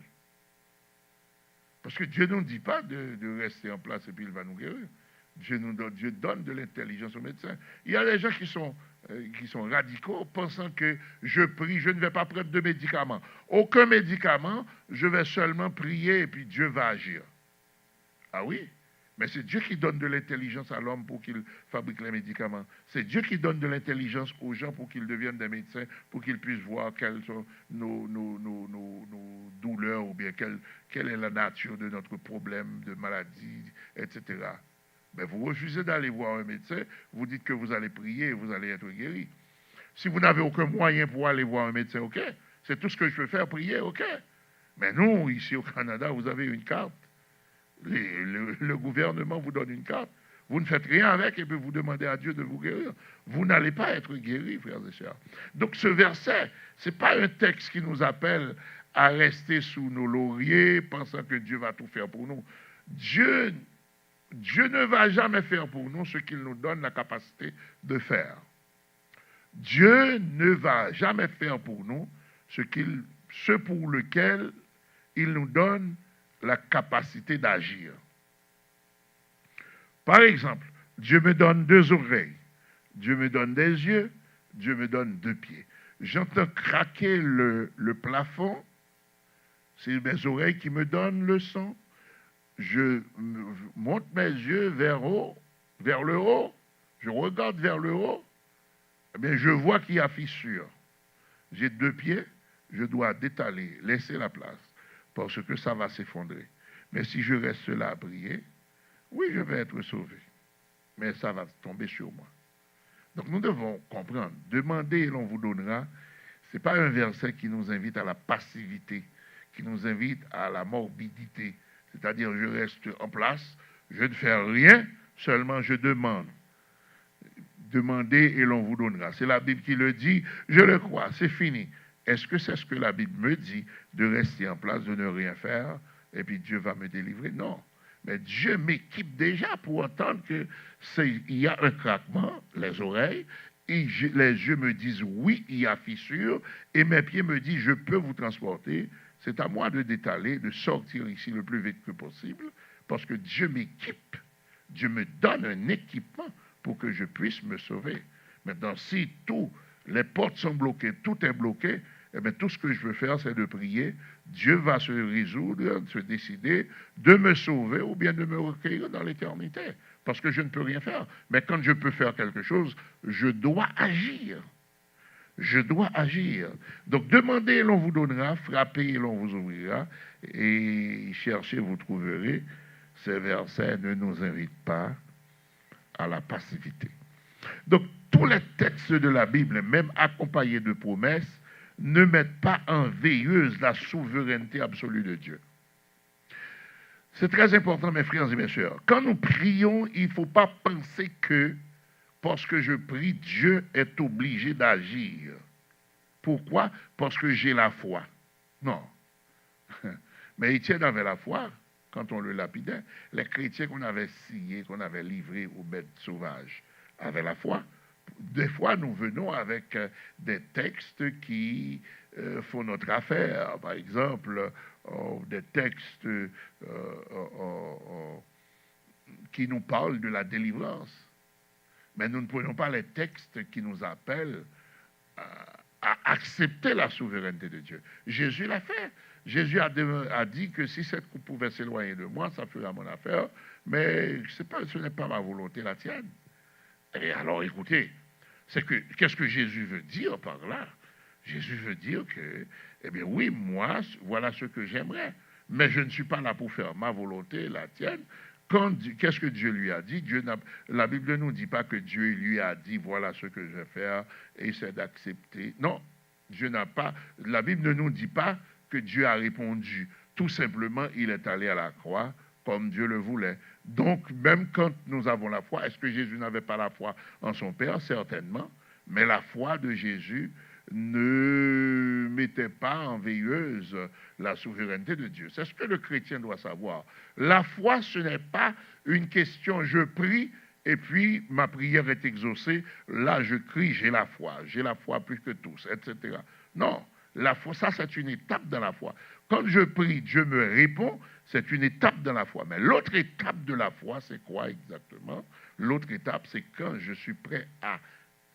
S1: Parce que Dieu ne nous dit pas de rester en place et puis il va nous guérir. Dieu donne de l'intelligence aux médecins. Il y a des gens qui sont radicaux, pensant que je prie, je ne vais pas prendre de médicaments. Aucun médicament, je vais seulement prier et puis Dieu va agir. Ah oui, mais c'est Dieu qui donne de l'intelligence à l'homme pour qu'il fabrique les médicaments. C'est Dieu qui donne de l'intelligence aux gens pour qu'ils deviennent des médecins, pour qu'ils puissent voir quelles sont nos douleurs ou bien quelle est la nature de notre problème de maladie, etc. Mais vous refusez d'aller voir un médecin, vous dites que vous allez prier et vous allez être guéri. Si vous n'avez aucun moyen pour aller voir un médecin, ok, c'est tout ce que je peux faire, prier, ok. Mais nous, ici au Canada, vous avez une carte. Le gouvernement vous donne une carte. Vous ne faites rien avec et puis vous demandez à Dieu de vous guérir. Vous n'allez pas être guéri, frères et sœurs. Donc ce verset, ce n'est pas un texte qui nous appelle à rester sous nos lauriers, pensant que Dieu va tout faire pour nous. Dieu ne va jamais faire pour nous ce qu'il nous donne la capacité de faire. Dieu ne va jamais faire pour nous ce pour lequel il nous donne la capacité d'agir. Par exemple, Dieu me donne 2 oreilles, Dieu me donne des yeux, Dieu me donne 2 pieds. J'entends craquer le plafond, c'est mes oreilles qui me donnent le son. Je monte mes yeux vers le haut, je regarde vers le haut, eh bien je vois qu'il y a fissure. J'ai 2 pieds, je dois détaler, laisser la place, parce que ça va s'effondrer. Mais si je reste là à prier, oui, je vais être sauvé, mais ça va tomber sur moi. Donc nous devons comprendre, demander et l'on vous donnera, ce n'est pas un verset qui nous invite à la passivité, qui nous invite à la morbidité. C'est-à-dire, je reste en place, je ne fais rien, seulement je demande. Demandez et l'on vous donnera. C'est la Bible qui le dit, je le crois, c'est fini. Est-ce que c'est ce que la Bible me dit, de rester en place, de ne rien faire, et puis Dieu va me délivrer? Non. Mais Dieu m'équipe déjà pour entendre qu'il y a un craquement, les oreilles, et les yeux me disent oui, il y a fissure, et mes pieds me disent je peux vous transporter. C'est à moi de détaler, de sortir ici le plus vite que possible, parce que Dieu m'équipe. Dieu me donne un équipement pour que je puisse me sauver. Maintenant, si les portes sont bloquées, tout est bloqué, eh bien, tout ce que je veux faire, c'est de prier. Dieu va se résoudre, se décider de me sauver ou bien de me recueillir dans l'éternité, parce que je ne peux rien faire. Mais quand je peux faire quelque chose, je dois agir. Je dois agir. Donc, demandez et l'on vous donnera, frappez et l'on vous ouvrira, et cherchez, vous trouverez. Ces versets ne nous invitent pas à la passivité. Donc, tous les textes de la Bible, même accompagnés de promesses, ne mettent pas en veilleuse la souveraineté absolue de Dieu. C'est très important, mes frères et mes sœurs. Quand nous prions, il ne faut pas penser que parce que je prie, Dieu est obligé d'agir. Pourquoi? Parce que j'ai la foi. Non. Mais Étienne avait la foi quand on le lapidait. Les chrétiens qu'on avait signés, qu'on avait livrés aux bêtes sauvages, avaient la foi. des fois, nous venons avec des textes qui font notre affaire. Par exemple, des textes qui nous parlent de la délivrance. Mais nous ne prenons pas les textes qui nous appellent à accepter la souveraineté de Dieu. Jésus l'a fait. Jésus a dit que si cette coupe pouvait s'éloigner de moi, ça ferait mon affaire, mais ce n'est pas ma volonté, la tienne. Et alors, écoutez, qu'est-ce que Jésus veut dire par là? Jésus veut dire que, eh bien oui, moi, voilà ce que j'aimerais, mais je ne suis pas là pour faire ma volonté, la tienne. Qu'est-ce que Dieu lui a dit? La Bible ne nous dit pas que Dieu lui a dit, voilà ce que je vais faire, et c'est d'accepter. Non, Dieu n'a pas. La Bible ne nous dit pas que Dieu a répondu. Tout simplement, il est allé à la croix comme Dieu le voulait. Donc, même quand nous avons la foi, est-ce que Jésus n'avait pas la foi en son Père? Certainement. Mais la foi de Jésus ne mettait pas en veilleuse la souveraineté de Dieu. C'est ce que le chrétien doit savoir. La foi, ce n'est pas une question, je prie et puis ma prière est exaucée. Là, je crie, j'ai la foi plus que tous, etc. Non, la foi, ça c'est une étape dans la foi. Quand je prie, Dieu me répond, c'est une étape dans la foi. Mais l'autre étape de la foi, c'est quoi exactement? L'autre étape, c'est quand je suis prêt à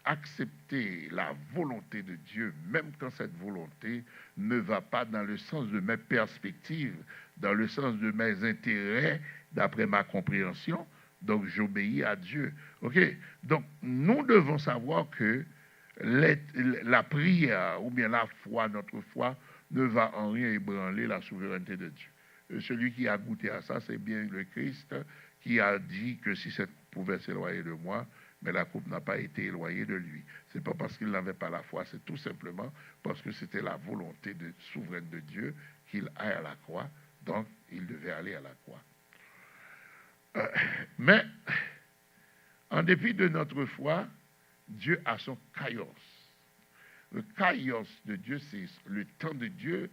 S1: accepter la volonté de Dieu, même quand cette volonté ne va pas dans le sens de mes perspectives, dans le sens de mes intérêts, d'après ma compréhension. Donc, j'obéis à Dieu. OK? Donc, nous devons savoir que la prière, ou bien la foi, notre foi, ne va en rien ébranler la souveraineté de Dieu. Celui qui a goûté à ça, c'est bien le Christ qui a dit que si cette pouvait s'éloigner de moi, mais la coupe n'a pas été éloignée de lui. Ce n'est pas parce qu'il n'avait pas la foi, c'est tout simplement parce que c'était la volonté souveraine de Dieu qu'il aille à la croix, donc il devait aller à la croix. Mais, en dépit de notre foi, Dieu a son kairos. Le kairos de Dieu, c'est le temps de Dieu,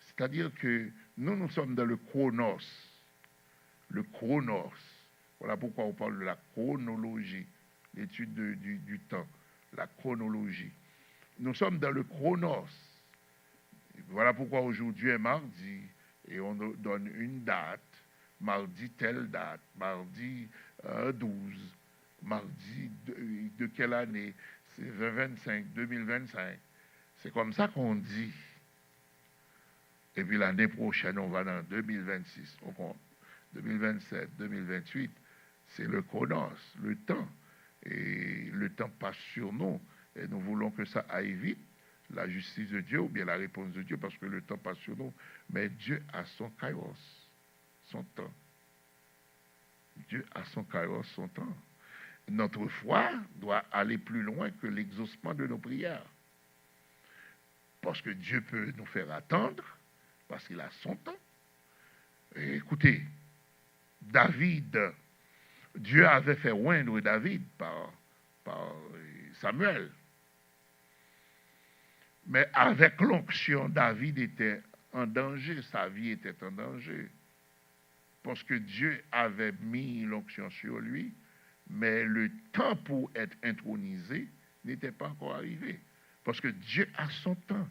S1: c'est-à-dire que nous sommes dans le chronos. Le chronos. Voilà pourquoi on parle de la chronologie, l'étude du temps, la chronologie. Nous sommes dans le chronos. Voilà pourquoi aujourd'hui est mardi et on donne une date, mardi telle date, mardi 12, mardi de quelle année? C'est 2025, 2025. C'est comme ça qu'on dit. Et puis l'année prochaine, on va dans 2026, on compte. 2027, 2028, c'est le chronos, le temps. Et le temps passe sur nous. Et nous voulons que ça aille vite, la justice de Dieu ou bien la réponse de Dieu, parce que le temps passe sur nous. Mais Dieu a son kairos, son temps. Dieu a son kairos, son temps. Notre foi doit aller plus loin que l'exaucement de nos prières. Parce que Dieu peut nous faire attendre, parce qu'il a son temps. Et écoutez, David, Dieu avait fait oindre David par Samuel. Mais avec l'onction, David était en danger, sa vie était en danger. Parce que Dieu avait mis l'onction sur lui, mais le temps pour être intronisé n'était pas encore arrivé. Parce que Dieu a son temps.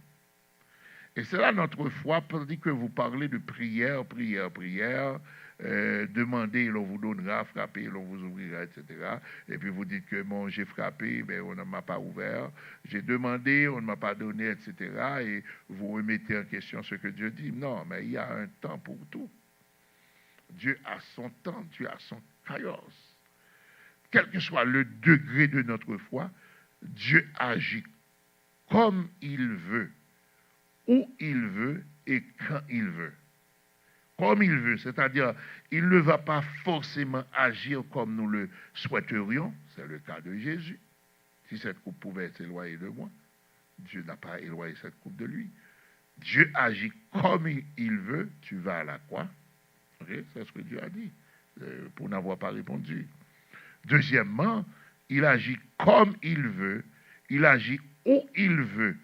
S1: Et c'est là notre foi, tandis que vous parlez de prière, demandez, l'on vous donnera, frappez, l'on vous ouvrira, etc. Et puis vous dites que bon, j'ai frappé, mais on ne m'a pas ouvert. J'ai demandé, on ne m'a pas donné, etc. Et vous remettez en question ce que Dieu dit. Non, mais il y a un temps pour tout. Dieu a son temps, Dieu a son kairos. Quel que soit le degré de notre foi, Dieu agit comme il veut, où il veut et quand il veut. Comme il veut, c'est-à-dire, il ne va pas forcément agir comme nous le souhaiterions, c'est le cas de Jésus. Si cette coupe pouvait s'éloigner de moi, Dieu n'a pas éloigné cette coupe de lui. Dieu agit comme il veut, tu vas à la croix. Okay? C'est ce que Dieu a dit, pour n'avoir pas répondu. Deuxièmement, il agit comme il veut, il agit où il veut.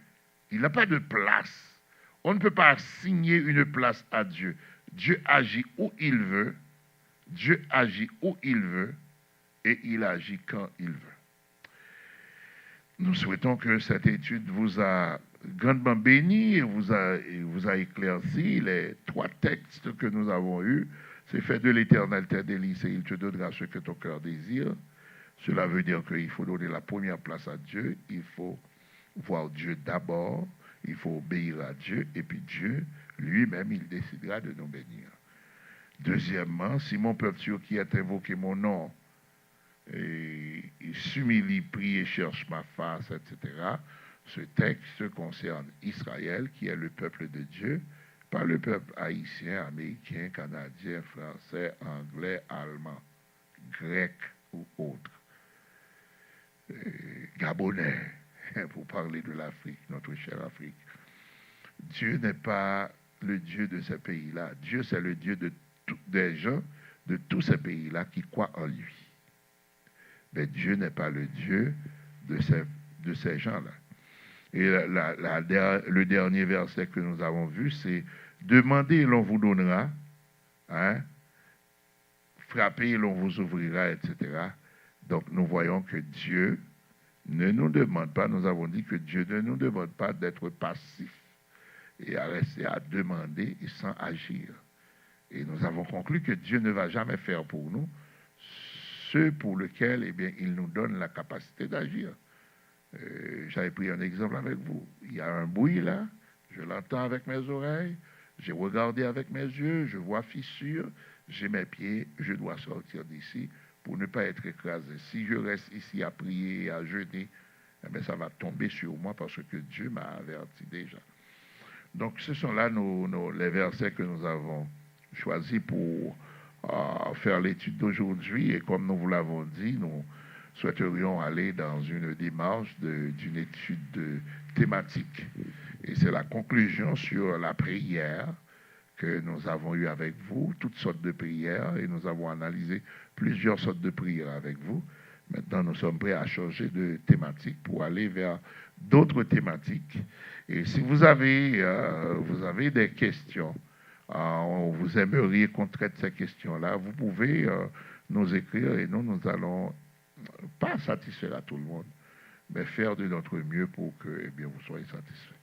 S1: Il n'a pas de place. On ne peut pas assigner une place à Dieu. Dieu agit où il veut, Dieu agit où il veut, et il agit quand il veut. Nous souhaitons que cette étude vous a grandement béni et vous a éclairci. Les 3 textes que nous avons eus, c'est fait de l'Éternel tes délices et il te donnera ce que ton cœur désire. Cela veut dire qu'il faut donner la première place à Dieu, il faut voir Dieu d'abord, il faut obéir à Dieu et puis Dieu lui-même, il décidera de nous bénir. Deuxièmement, si mon peuple sur qui est invoqué mon nom, et il s'humilie, prie et cherche ma face, etc. Ce texte concerne Israël, qui est le peuple de Dieu, pas le peuple haïtien, américain, canadien, français, anglais, allemand, grec ou autre. Gabonais, pour parler de l'Afrique, notre chère Afrique. Dieu n'est pas le Dieu de ces pays-là. Dieu, c'est le Dieu des gens de tous ces pays-là qui croient en lui. Mais Dieu n'est pas le Dieu de ces gens-là. Et le dernier verset que nous avons vu, c'est « Demandez et l'on vous donnera, hein, frappez et l'on vous ouvrira, etc. » Donc nous voyons que Dieu ne nous demande pas, nous avons dit que Dieu ne nous demande pas d'être passif et à rester à demander et sans agir. Et nous avons conclu que Dieu ne va jamais faire pour nous ce pour lequel, eh bien, il nous donne la capacité d'agir. J'avais pris un exemple avec vous. Il y a un bruit là, je l'entends avec mes oreilles, j'ai regardé avec mes yeux, je vois fissure, j'ai mes pieds, je dois sortir d'ici pour ne pas être écrasé. Si je reste ici à prier et à jeûner, eh bien, ça va tomber sur moi parce que Dieu m'a averti déjà. Donc, ce sont là les versets que nous avons choisis pour faire l'étude d'aujourd'hui. Et comme nous vous l'avons dit, nous souhaiterions aller dans une démarche d'une étude thématique. Et c'est la conclusion sur la prière que nous avons eue avec vous, toutes sortes de prières, et nous avons analysé plusieurs sortes de prières avec vous. Maintenant, nous sommes prêts à changer de thématique pour aller vers d'autres thématiques. Et si vous avez des questions, vous aimeriez qu'on traite ces questions-là, vous pouvez nous écrire et nous allons pas satisfaire à tout le monde, mais faire de notre mieux pour que eh bien, vous soyez satisfaits.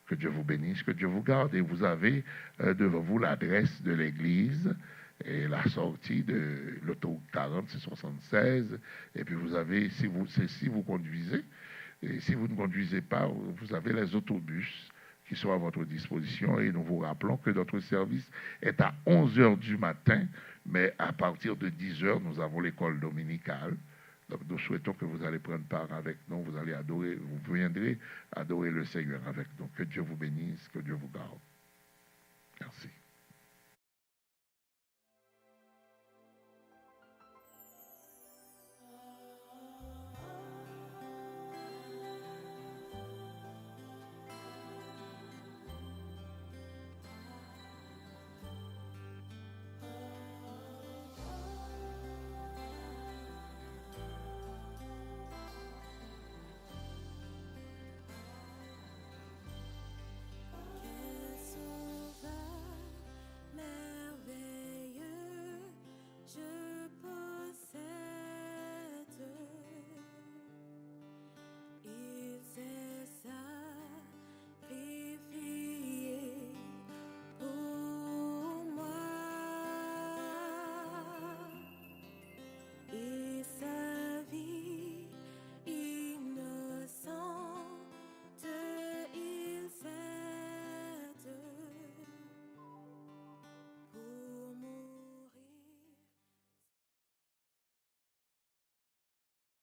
S1: Que Dieu vous bénisse, que Dieu vous garde. Et vous avez devant vous l'adresse de l'Église et la sortie de l'autoroute 40, c'est 76. Et puis vous avez, si vous conduisez, et si vous ne conduisez pas, vous avez les autobus qui sont à votre disposition. Et nous vous rappelons que notre service est à 11h du matin, mais à partir de 10h, nous avons l'école dominicale. Donc nous souhaitons que vous allez prendre part avec nous, vous allez adorer, vous viendrez adorer le Seigneur avec nous. Que Dieu vous bénisse, que Dieu vous garde. Merci.